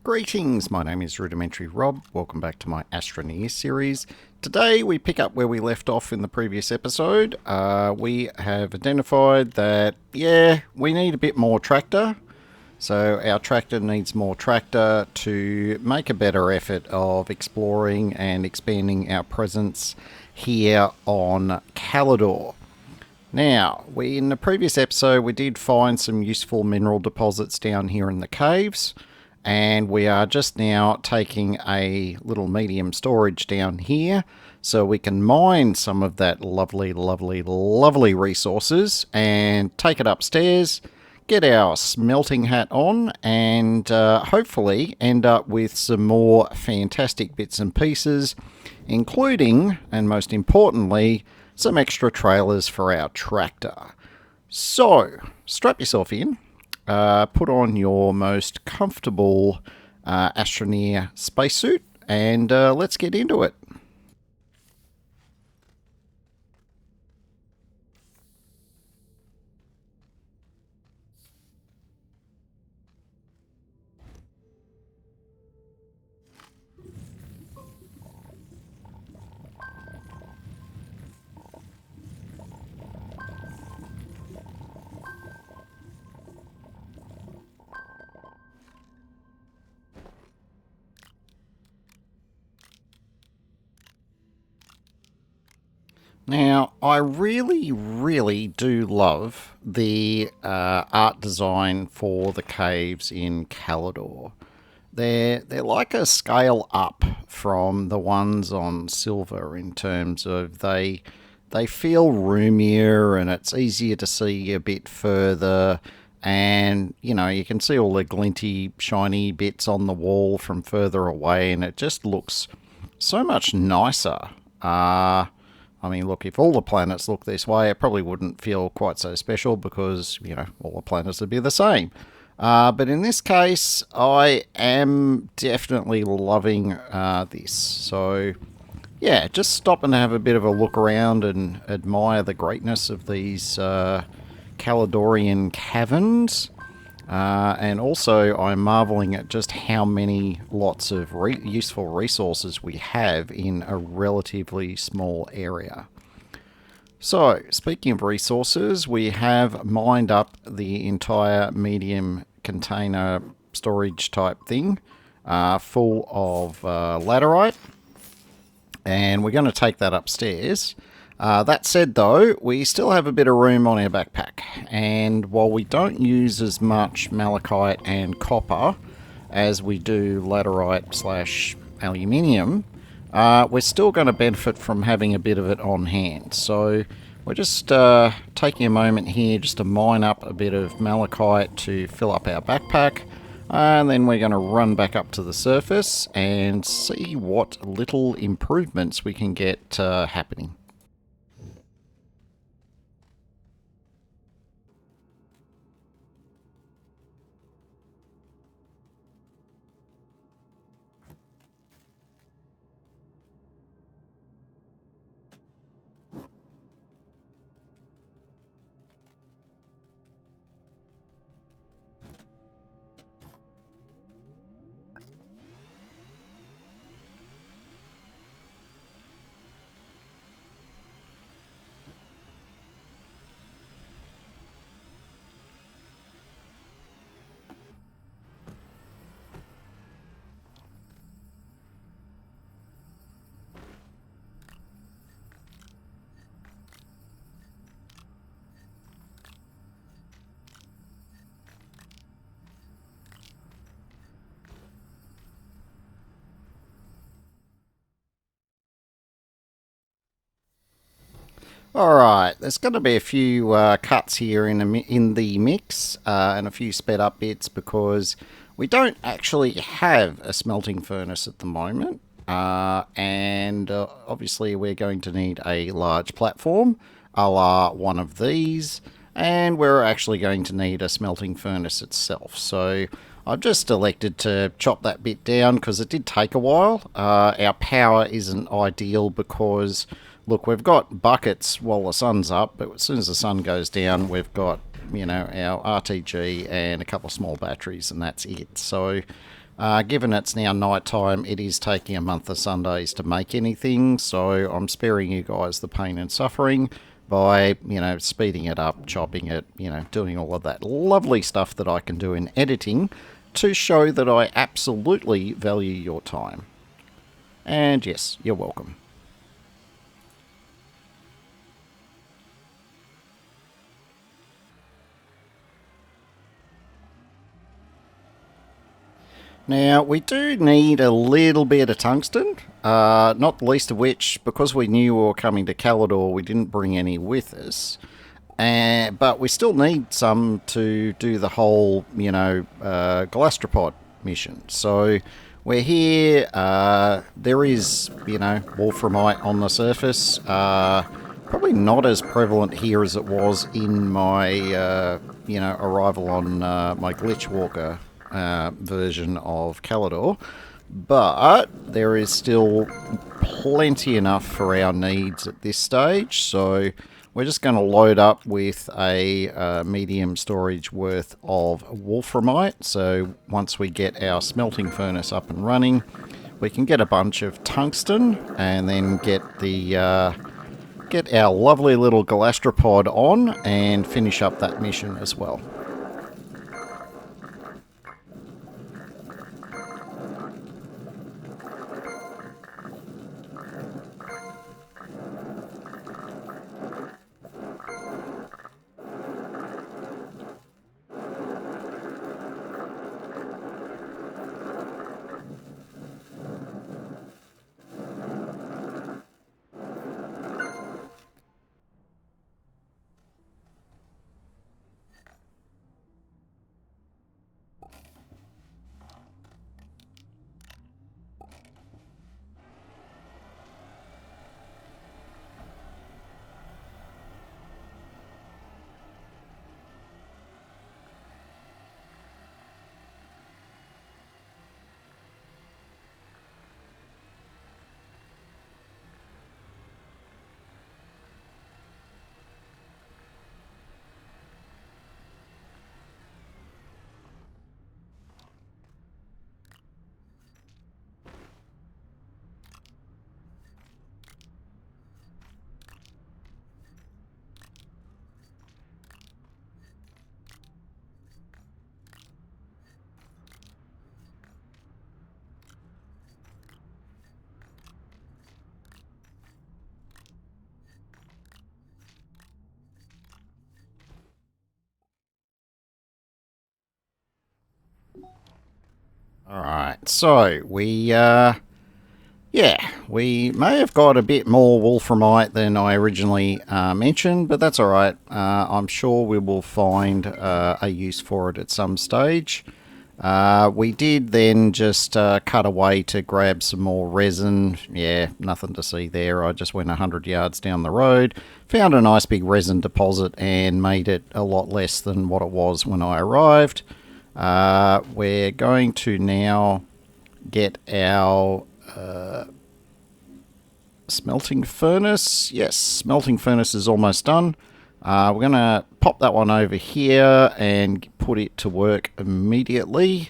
Greetings, my name is Rudimentary Rob. Welcome back to my Astroneer series. Today we pick up where we left off in the previous episode. We have identified that, we need a bit more tractor. So our tractor needs more tractor to make a better effort of exploring and expanding our presence here on Calidor. Now, in the previous episode we did find some useful mineral deposits down here in the caves. And we are just now taking a little medium storage down here so we can mine some of that lovely resources and take it upstairs, get our smelting hat on, and hopefully end up with some more fantastic bits and pieces, including, and most importantly, some extra trailers for our tractor. So, strap yourself in. Put on your most comfortable Astroneer spacesuit and let's get into it. Now, I really do love the art design for the caves in Calidor. They're like a scale up from the ones on Silver in terms of they feel roomier and it's easier to see a bit further. And, you know, you can see all the glinty, shiny bits on the wall from further away, and it just looks so much nicer. I mean, look, if all the planets look this way, it probably wouldn't feel quite so special because, you know, all the planets would be the same. But in this case, I am definitely loving this. So, yeah, just stop and have a bit of a look around and admire the greatness of these Calidorian caverns. And also, I'm marveling at just how many lots of useful resources we have in a relatively small area. So, speaking of resources, we have mined up the entire medium container storage type thing, full of laterite, and we're going to take that upstairs. That said, though, we still have a bit of room on our backpack, and while we don't use as much malachite and copper as we do laterite / aluminium, we're still going to benefit from having a bit of it on hand. So we're just taking a moment here just to mine up a bit of malachite to fill up our backpack, and then we're going to run back up to the surface and see what little improvements we can get happening. Alright, there's going to be a few cuts here in the mix and a few sped up bits because we don't actually have a smelting furnace at the moment, and obviously we're going to need a large platform a la one of these, and we're actually going to need a smelting furnace itself. So I've just elected to chop that bit down because it did take a while. Our power isn't ideal because, look, we've got buckets while the sun's up, but as soon as the sun goes down, we've got, you know, our RTG and a couple of small batteries, and that's it. So Given it's now night time, it is taking a month of Sundays to make anything, so I'm sparing you guys the pain and suffering by, speeding it up, chopping it, doing all of that lovely stuff that I can do in editing to show that I absolutely value your time. And yes, you're welcome. Now, we do need a little bit of tungsten, not the least of which, because we knew we were coming to Calidor, we didn't bring any with us. But we still need some to do the whole, galastropod mission. So we're here. There is, wolframite on the surface. Probably not as prevalent here as it was in my, arrival on my Glitch Walker version of Calidor. But there is still plenty enough for our needs at this stage. So we're just going to load up with a medium storage worth of wolframite. So once we get our smelting furnace up and running, we can get a bunch of tungsten and then get our lovely little galastropod on and finish up that mission as well. Alright, so we may have got a bit more wolframite than I originally mentioned, but that's alright. I'm sure we will find a use for it at some stage. We did then just cut away to grab some more resin. Yeah, nothing to see there. I just went 100 yards down the road, found a nice big resin deposit and made it a lot less than what it was when I arrived. We're going to now get our smelting furnace. Yes, smelting furnace is almost done. We're going to pop that one over here and put it to work immediately.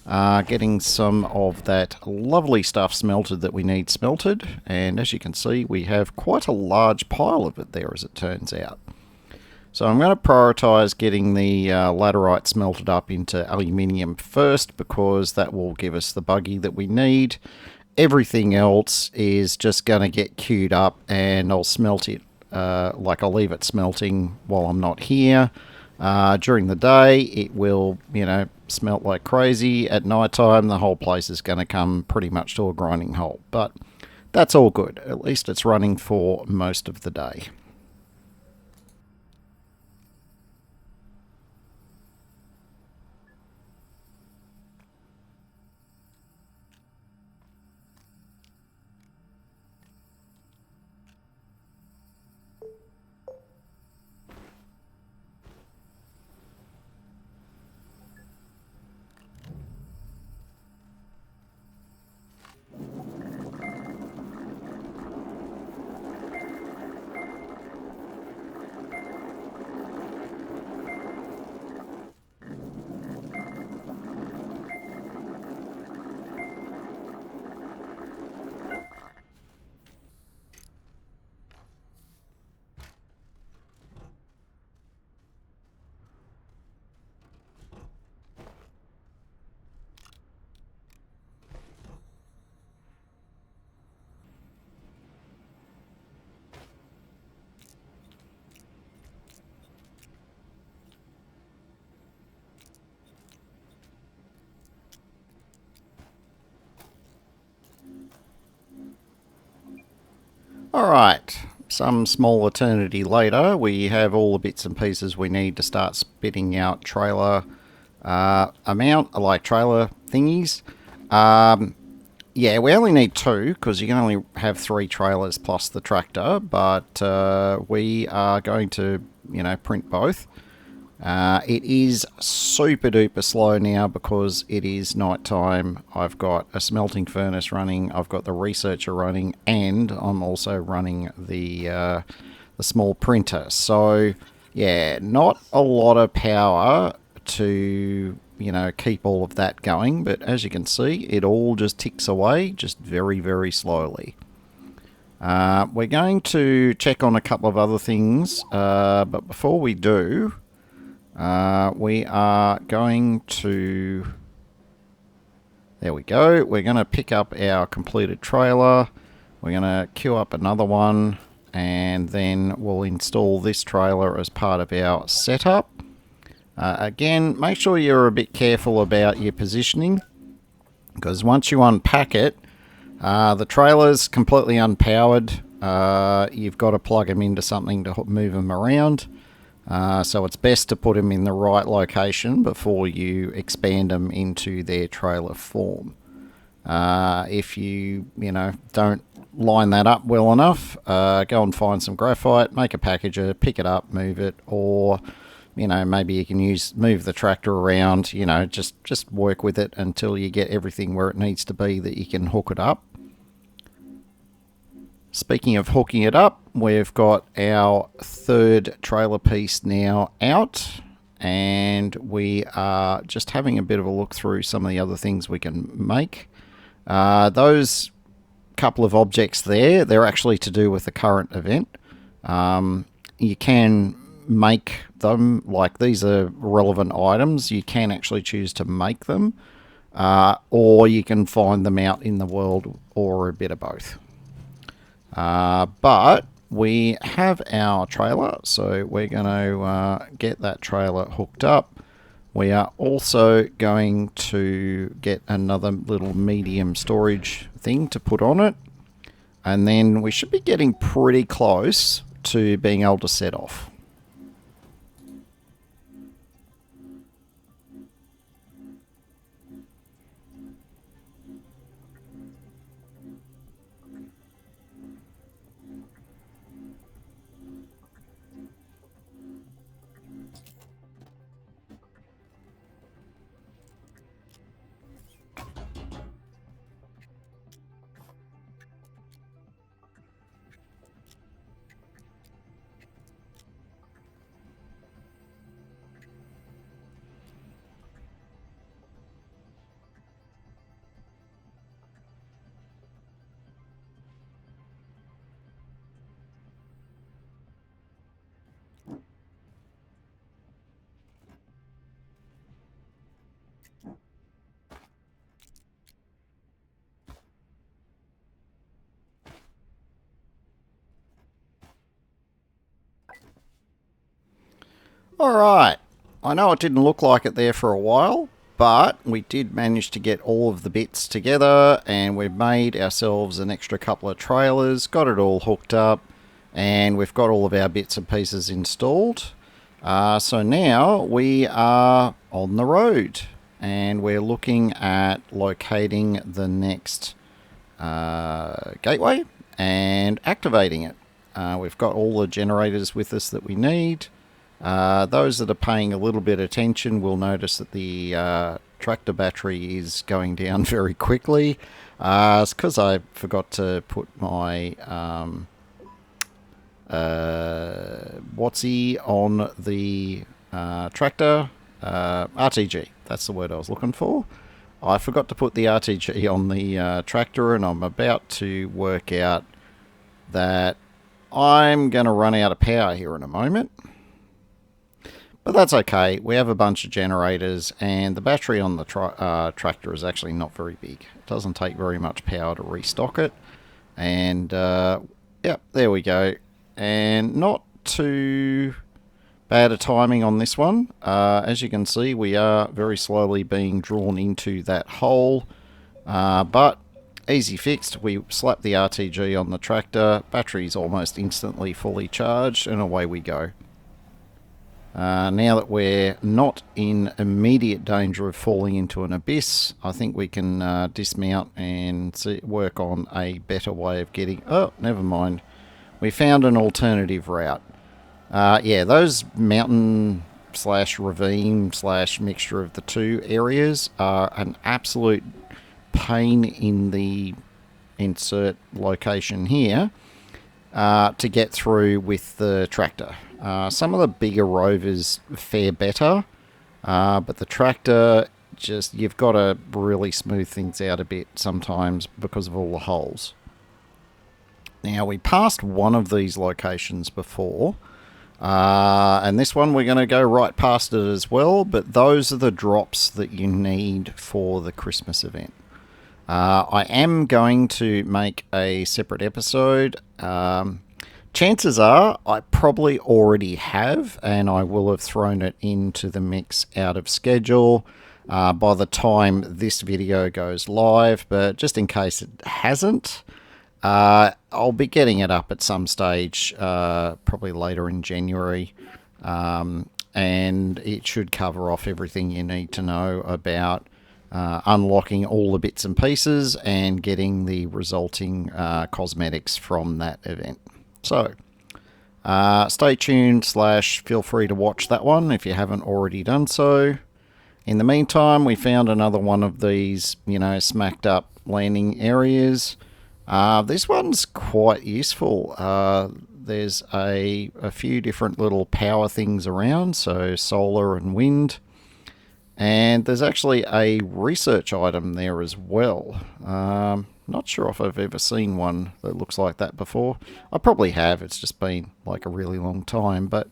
Getting some of that lovely stuff smelted that we need smelted. And as you can see, we have quite a large pile of it there, as it turns out. So I'm going to prioritise getting the laterite smelted up into aluminium first, because that will give us the buggy that we need. Everything else is just going to get queued up and I'll smelt it. I'll leave it smelting while I'm not here. During the day, it will, smelt like crazy. At night time, the whole place is going to come pretty much to a grinding halt. But that's all good. At least it's running for most of the day. Alright, some small eternity later, we have all the bits and pieces we need to start spitting out trailer trailer thingies. Yeah, we only need two because you can only have three trailers plus the tractor, but we are going to, print both. It is super duper slow now because it is night time. I've got a smelting furnace running, I've got the researcher running, and I'm also running the small printer. So yeah, not a lot of power to keep all of that going, but as you can see, it all just ticks away just very, very slowly. We're going to check on a couple of other things, but before we do, we are going to... There we go. We're going to pick up our completed trailer. We're going to queue up another one, and then we'll install this trailer as part of our setup. Again, make sure you're a bit careful about your positioning, because once you unpack it, the trailer's completely unpowered. You've got to plug them into something to move them around. So it's best to put them in the right location before you expand them into their trailer form. If you, don't line that up well enough, go and find some graphite, make a packager, pick it up, move it, or, maybe you can move the tractor around, just work with it until you get everything where it needs to be that you can hook it up. Speaking of hooking it up, we've got our third trailer piece now out, and we are just having a bit of a look through some of the other things we can make. Those couple of objects there, they're actually to do with the current event. You can make them, like these are relevant items, you can actually choose to make them, or you can find them out in the world, or a bit of both. But we have our trailer, so we're going to get that trailer hooked up. We are also going to get another little medium storage thing to put on it, and then we should be getting pretty close to being able to set off. Alright, I know it didn't look like it there for a while, but we did manage to get all of the bits together, and we've made ourselves an extra couple of trailers, got it all hooked up, and we've got all of our bits and pieces installed. So now we are on the road, and we're looking at locating the next gateway and activating it. We've got all the generators with us that we need. Those that are paying a little bit of attention will notice that the tractor battery is going down very quickly. It's because I forgot to put my WOTC on the tractor. RTG, that's the word I was looking for. I forgot to put the RTG on the tractor, and I'm about to work out that I'm going to run out of power here in a moment. But that's okay. We have a bunch of generators, and the battery on the tractor is actually not very big. It doesn't take very much power to restock it. And, yep, there we go. And not too bad a timing on this one. As you can see, we are very slowly being drawn into that hole. But easy fixed. We slap the RTG on the tractor, battery's almost instantly fully charged, and away we go. Now that we're not in immediate danger of falling into an abyss, I think we can dismount and work on a better way of getting... Oh, never mind. We found an alternative route. Yeah, those mountain slash ravine slash mixture of the two areas are an absolute pain in the insert location here to get through with the tractor. Some of the bigger rovers fare better, but the tractor, just, you've got to really smooth things out a bit sometimes because of all the holes. Now, we passed one of these locations before, and this one we're going to go right past it as well, but those are the drops that you need for the Christmas event. I am going to make a separate episode. Chances are I probably already have, and I will have thrown it into the mix out of schedule by the time this video goes live, but just in case it hasn't, I'll be getting it up at some stage, probably later in January, and it should cover off everything you need to know about unlocking all the bits and pieces and getting the resulting cosmetics from that event. So, stay tuned / feel free to watch that one if you haven't already done so. In the meantime, we found another one of these, smacked up landing areas. This one's quite useful. There's a few different little power things around, so solar and wind. And there's actually a research item there as well. Not sure if I've ever seen one that looks like that before. I probably have, it's just been like a really long time. But,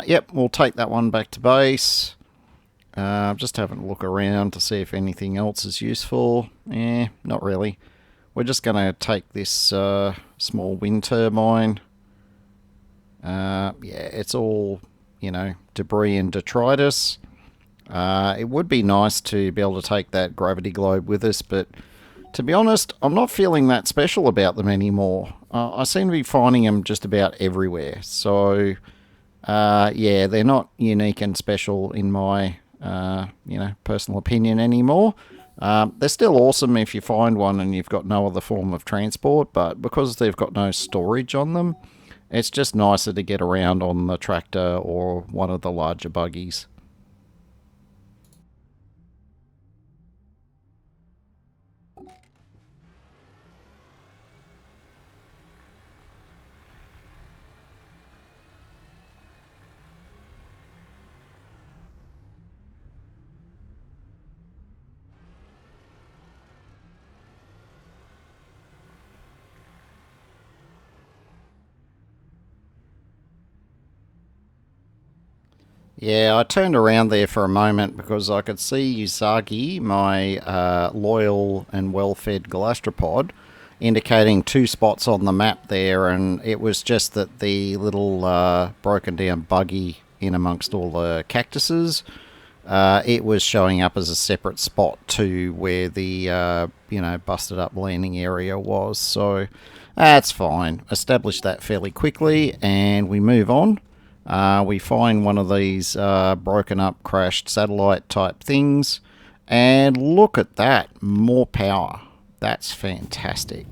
yep, we'll take that one back to base. Just having a look around to see if anything else is useful. Not really. We're just going to take this small wind turbine. Yeah, it's all, debris and detritus. It would be nice to be able to take that gravity globe with us, but to be honest, I'm not feeling that special about them anymore. I seem to be finding them just about everywhere. So, yeah, they're not unique and special in my, personal opinion anymore. They're still awesome if you find one and you've got no other form of transport, but because they've got no storage on them, it's just nicer to get around on the tractor or one of the larger buggies. Yeah, I turned around there for a moment because I could see Usagi, my loyal and well-fed galastropod, indicating two spots on the map there, and it was just that the little broken down buggy in amongst all the cactuses, it was showing up as a separate spot to where the busted up landing area was. So that's fine. Established that fairly quickly, and we move on. We find one of these broken up, crashed satellite type things, and look at that, more power. That's fantastic.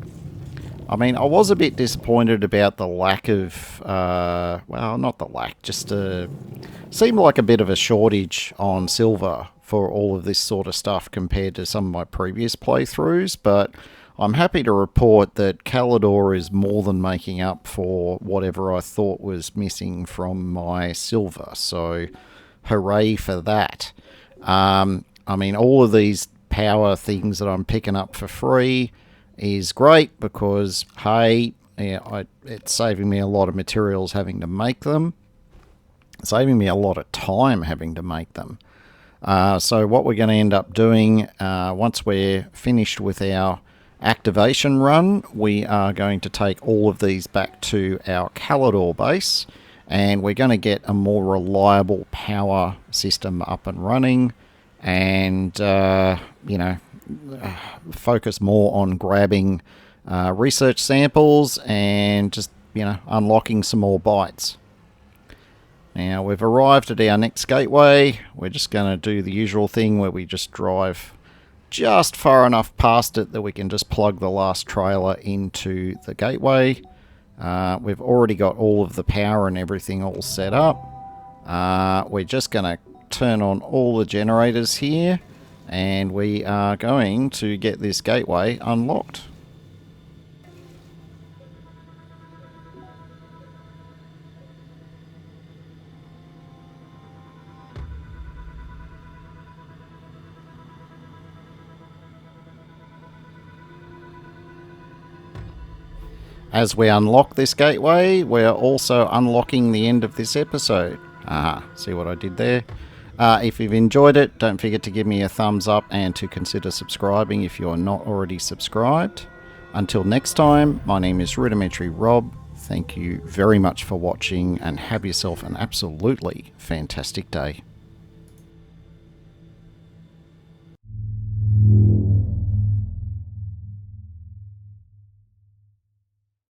I mean, I was a bit disappointed about the lack of, well, not the lack, just seemed like a bit of a shortage on silver for all of this sort of stuff compared to some of my previous playthroughs, but I'm happy to report that Calidor is more than making up for whatever I thought was missing from my silver, so hooray for that. I mean, all of these power things that I'm picking up for free is great because, hey, it's saving me a lot of materials having to make them, saving me a lot of time having to make them. So what we're going to end up doing once we're finished with our activation run, we are going to take all of these back to our Calidor base, and we're going to get a more reliable power system up and running, and focus more on grabbing research samples and just, unlocking some more bytes. Now we've arrived at our next gateway. We're just going to do the usual thing where we just drive just far enough past it that we can just plug the last trailer into the gateway. We've already got all of the power and everything all set up. We're just going to turn on all the generators here, and we are going to get this gateway unlocked. As we unlock this gateway, we're also unlocking the end of this episode. See what I did there? If you've enjoyed it, don't forget to give me a thumbs up and to consider subscribing if you are not already subscribed. Until next time, my name is Rudimentary Rob. Thank you very much for watching, and have yourself an absolutely fantastic day.